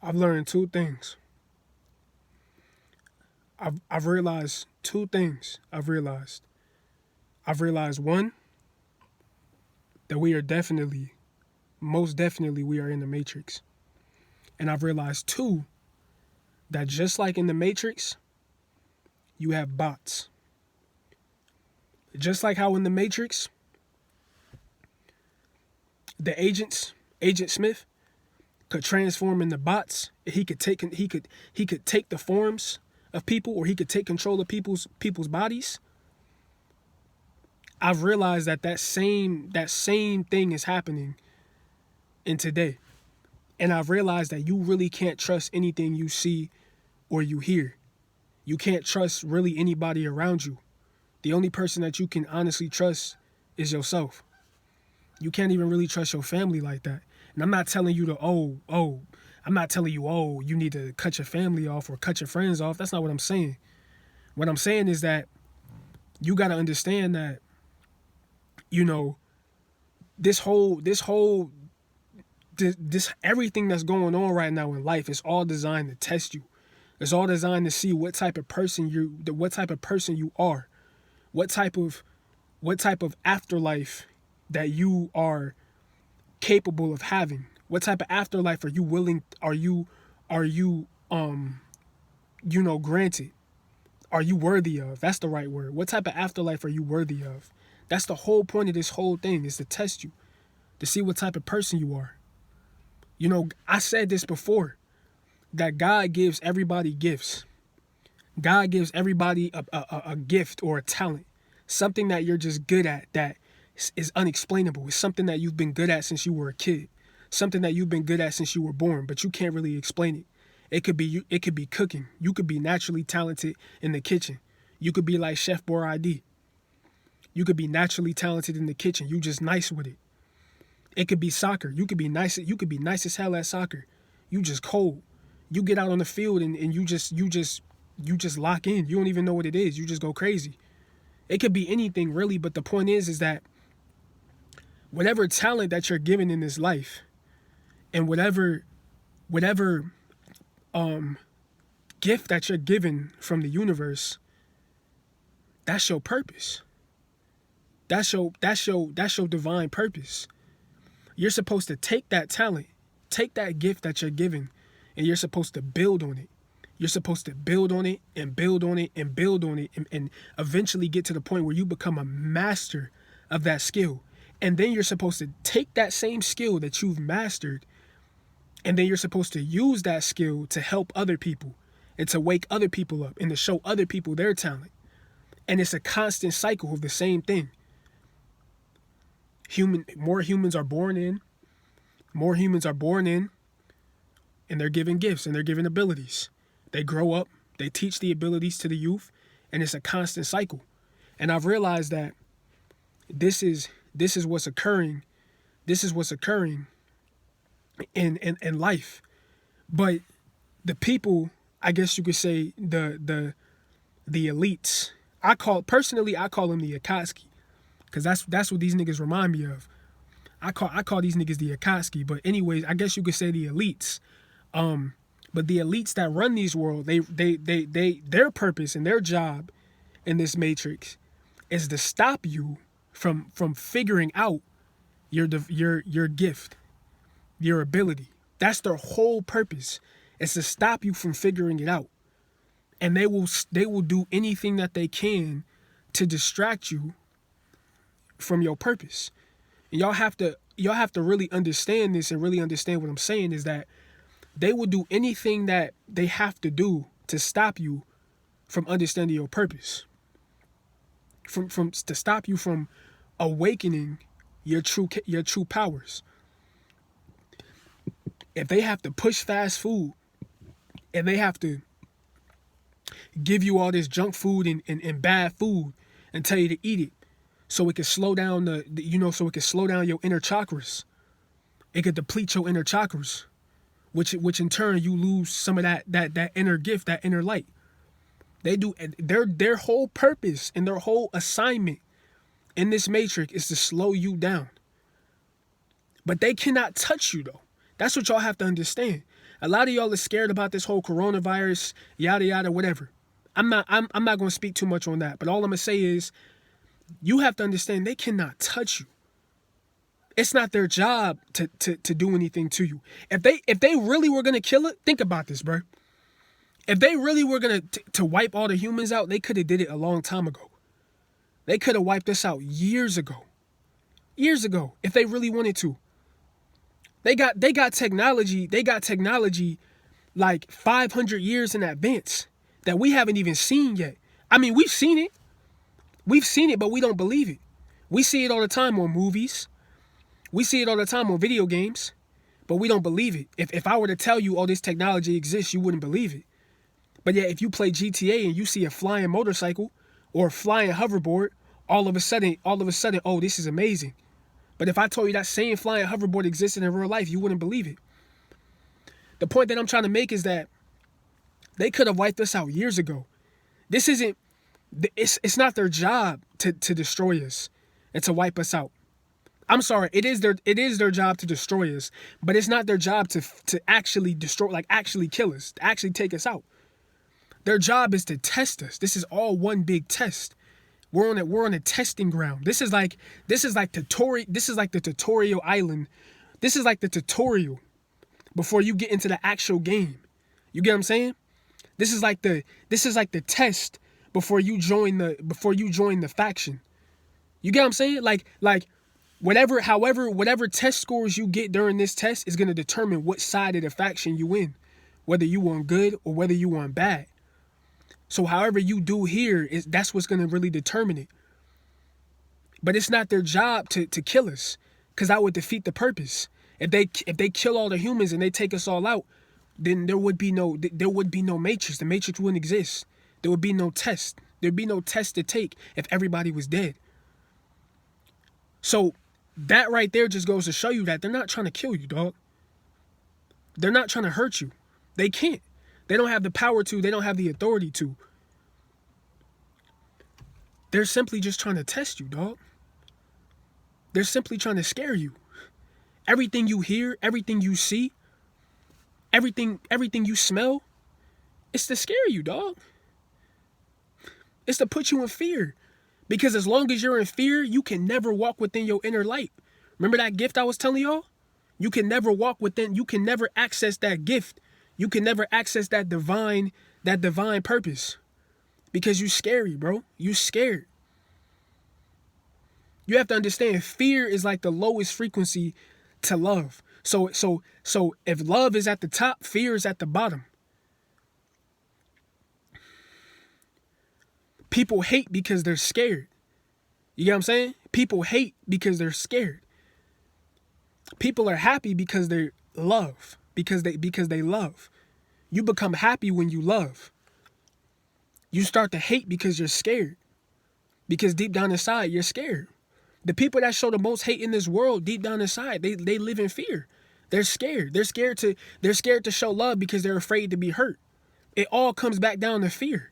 I've learned two things. I've realized two things. I've realized one, that we are definitely, most definitely, we are in the Matrix. And I've realized two, that just like in the Matrix, you have bots. Just like how in the Matrix, Agent Smith could transform into bots. He could take the forms of people, or he could take control of people's bodies. I've realized that same thing is happening in today. And I've realized that you really can't trust anything you see or you hear. You can't trust really anybody around you. The only person that you can honestly trust is yourself. You can't even really trust your family like that. And I'm not telling you I'm not telling you, you need to cut your family off or cut your friends off. That's not what I'm saying. What I'm saying is that you got to understand that, this everything that's going on right now in life is all designed to test you. It's all designed to see what type of person you are, what type of afterlife that you are capable of having. What type of afterlife are you granted? Are you worthy of? That's the right word. What type of afterlife are you worthy of? That's the whole point of this whole thing, is to test you, to see what type of person you are. I said this before, that God gives everybody gifts. God gives everybody a gift or a talent, something that you're just good at that is unexplainable. It's something that you've been good at since you were a kid, something that you've been good at since you were born, but you can't really explain it. It could be cooking. You could be naturally talented in the kitchen. You could be like Chef Boyardee. You could be naturally talented in the kitchen. You just nice with it. It could be soccer. You could be nice as hell at soccer. You just cold. You get out on the field and you just lock in. You don't even know what it is. You just go crazy. It could be anything really, but the point is that whatever talent that you're given in this life, and whatever gift that you're given from the universe, that's your purpose. That's your divine purpose. You're supposed to take that talent, take that gift that you're given, and you're supposed to build on it. You're supposed to build on it and build on it and build on it and eventually get to the point where you become a master of that skill. And then you're supposed to take that same skill that you've mastered, and then you're supposed to use that skill to help other people and to wake other people up and to show other people their talent. And it's a constant cycle of the same thing. More humans are born in, and they're given gifts and they're given abilities. They grow up, they teach the abilities to the youth, and it's a constant cycle. And I've realized that this is what's occurring. This is what's occurring in life. But the people, I guess you could say, the elites, I call them the Akatsuki, because that's what these niggas remind me of. I call these niggas the Akatsuki, but anyways, I guess you could say the elites. But the elites that run these worlds, their purpose and their job in this matrix is to stop you from figuring out your gift, your ability. That's their whole purpose. It's to stop you from figuring it out. And they will do anything that they can to distract you from your purpose. And y'all have to really understand this, and really understand what I'm saying is that they will do anything that they have to do to stop you from understanding your purpose. To stop you from awakening your true powers. If they have to push fast food, and they have to give you all this junk food and bad food and tell you to eat it, so it can slow down so it can slow down your inner chakras. It could deplete your inner chakras, which in turn you lose some of that inner gift, that inner light. They do their whole purpose and their whole assignment in this matrix is to slow you down. But they cannot touch you though. That's what y'all have to understand. A lot of y'all are scared about this whole coronavirus, yada yada, whatever. I'm not going to speak too much on that. But all I'm going to say is, you have to understand they cannot touch you. It's not their job to do anything to you. If they really were going to kill it, think about this, bro. If they really were going to wipe all the humans out, they could have did it a long time ago. They could have wiped us out years ago. Years ago, if they really wanted to. They got technology like 500 years in advance that we haven't even seen yet. I mean, we've seen it. We've seen it, but we don't believe it. We see it all the time on movies. We see it all the time on video games, but we don't believe it. If I were to tell you all this technology exists, you wouldn't believe it. But yet, if you play GTA and you see a flying motorcycle or a flying hoverboard, all of a sudden, oh, this is amazing. But if I told you that same flying hoverboard existed in real life, you wouldn't believe it. The point that I'm trying to make is that they could have wiped us out years ago. This isn't, it's not their job to destroy us and to wipe us out. I'm sorry, it is their job to destroy us, but it's not their job to actually destroy, like actually kill us, to actually take us out. Their job is to test us. This is all one big test. We're on a testing ground. This is like the tutorial island. This is like the tutorial before you get into the actual game. You get what I'm saying? This is like the test before you join the faction. You get what I'm saying? Like whatever test scores you get during this test is going to determine what side of the faction you in, whether you want good or whether you want bad. So however you do here, that's what's going to really determine it. But it's not their job to kill us, because that would defeat the purpose. If they kill all the humans and they take us all out, then there would be no matrix. The matrix wouldn't exist. There would be no test. There'd be no test to take if everybody was dead. So that right there just goes to show you that they're not trying to kill you, dog. They're not trying to hurt you. They can't. They don't have the power to. They don't have the authority to. They're simply just trying to test you, dog. They're simply trying to scare you. Everything you hear, everything you see, everything you smell, it's to scare you, dog. It's to put you in fear. Because as long as you're in fear, you can never walk within your inner light. Remember that gift I was telling y'all? You can never access that gift. You can never access that divine purpose. Because you scary, bro. You scared. You have to understand, fear is like the lowest frequency to love. So if love is at the top, fear is at the bottom. People hate because they're scared. You get what I'm saying? People hate because they're scared. People are happy because they love. Because they love. You become happy when you love. You start to hate because you're scared. Because deep down inside, you're scared. The people that show the most hate in this world, deep down inside, they live in fear. They're scared. They're scared to show love because they're afraid to be hurt. It all comes back down to fear.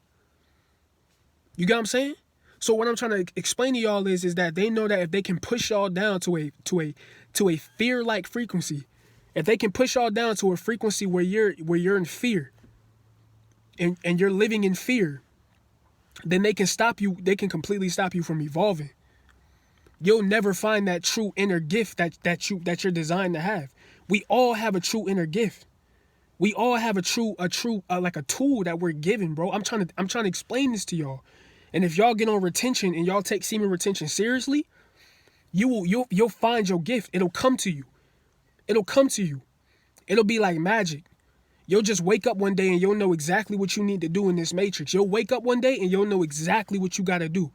You get what I'm saying? So what I'm trying to explain to y'all is that they know that if they can push y'all down to a fear-like frequency, if they can push y'all down to a frequency where you're in fear and you're living in fear, then they can stop you. They can completely stop you from evolving. You'll never find that true inner gift that you're designed to have. We all have a true inner gift. We all have a true like a tool that we're given, bro. I'm trying to explain this to y'all. And if y'all get on retention and y'all take semen retention seriously, you'll find your gift. It'll come to you. It'll come to you. It'll be like magic. You'll just wake up one day and you'll know exactly what you need to do in this matrix. You'll wake up one day and you'll know exactly what you got to do.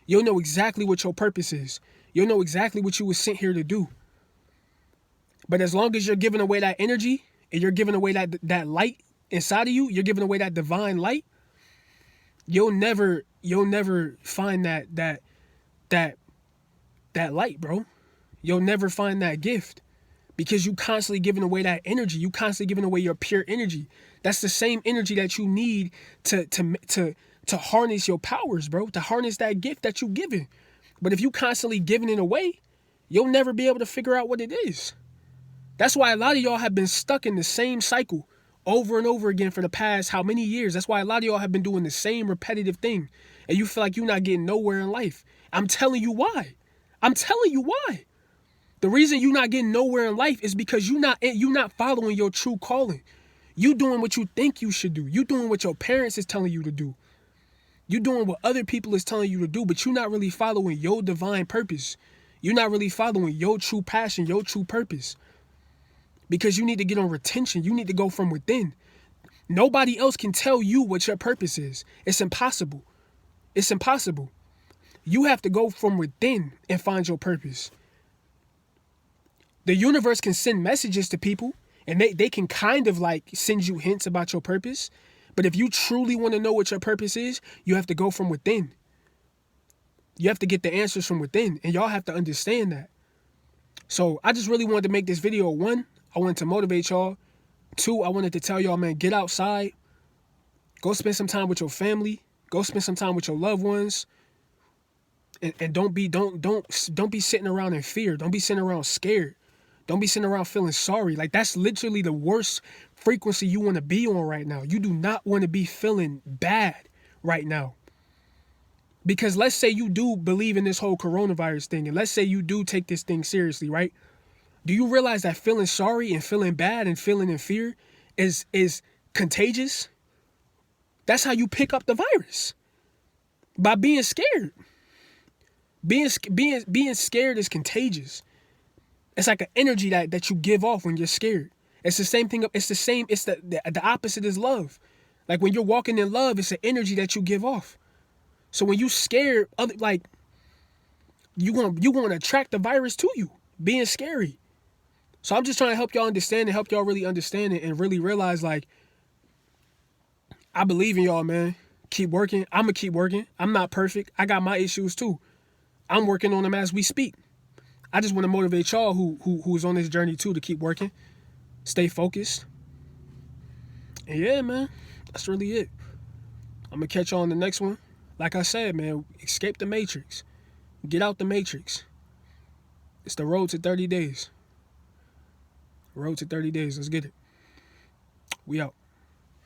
You'll know exactly what your purpose is. You'll know exactly what you were sent here to do. But as long as you're giving away that energy and you're giving away that light inside of you, you're giving away that divine light, you'll never find that light, bro. You'll never find that gift because you constantly giving away that energy. You constantly giving away your pure energy. That's the same energy that you need to harness your powers, bro, to harness that gift that you're giving. But if you constantly giving it away, you'll never be able to figure out what it is. That's why a lot of y'all have been stuck in the same cycle over and over again for the past how many years? That's why a lot of y'all have been doing the same repetitive thing. And you feel like you're not getting nowhere in life. I'm telling you why. I'm telling you why. The reason you're not getting nowhere in life is because you're not following your true calling. You doing what you think you should do. You doing what your parents is telling you to do. You doing what other people is telling you to do, but you're not really following your divine purpose. You're not really following your true passion, your true purpose. Because you need to get on retention. You need to go from within. Nobody else can tell you what your purpose is. It's impossible. It's impossible. You have to go from within and find your purpose. The universe can send messages to people, and they can kind of like send you hints about your purpose. But if you truly want to know what your purpose is, you have to go from within. You have to get the answers from within, and y'all have to understand that. So I just really wanted to make this video. 1, I wanted to motivate y'all. 2, I wanted to tell y'all, man, get outside. Go spend some time with your family. Go spend some time with your loved ones. And don't be sitting around in fear. Don't be sitting around scared. Don't be sitting around feeling sorry. Like, that's literally the worst frequency you want to be on right now. You do not want to be feeling bad right now. Because let's say you do believe in this whole coronavirus thing, and let's say you do take this thing seriously, right? Do you realize that feeling sorry and feeling bad and feeling in fear is contagious? That's how you pick up the virus. By being scared. Being scared is contagious. It's like an energy that you give off when you're scared. It's the same thing. It's the opposite is love. Like when you're walking in love, it's an energy that you give off. So when you scared, you want to attract the virus to you. Being scary. So I'm just trying to help y'all understand and help y'all really understand it and really realize, like, I believe in y'all, man. Keep working. I'm going to keep working. I'm not perfect. I got my issues too. I'm working on them as we speak. I just want to motivate y'all who's on this journey too to keep working. Stay focused. And yeah, man, that's really it. I'm going to catch y'all on the next one. Like I said, man, escape the matrix. Get out the matrix. It's the road to 30 days. Road to 30 days. Let's get it. We out.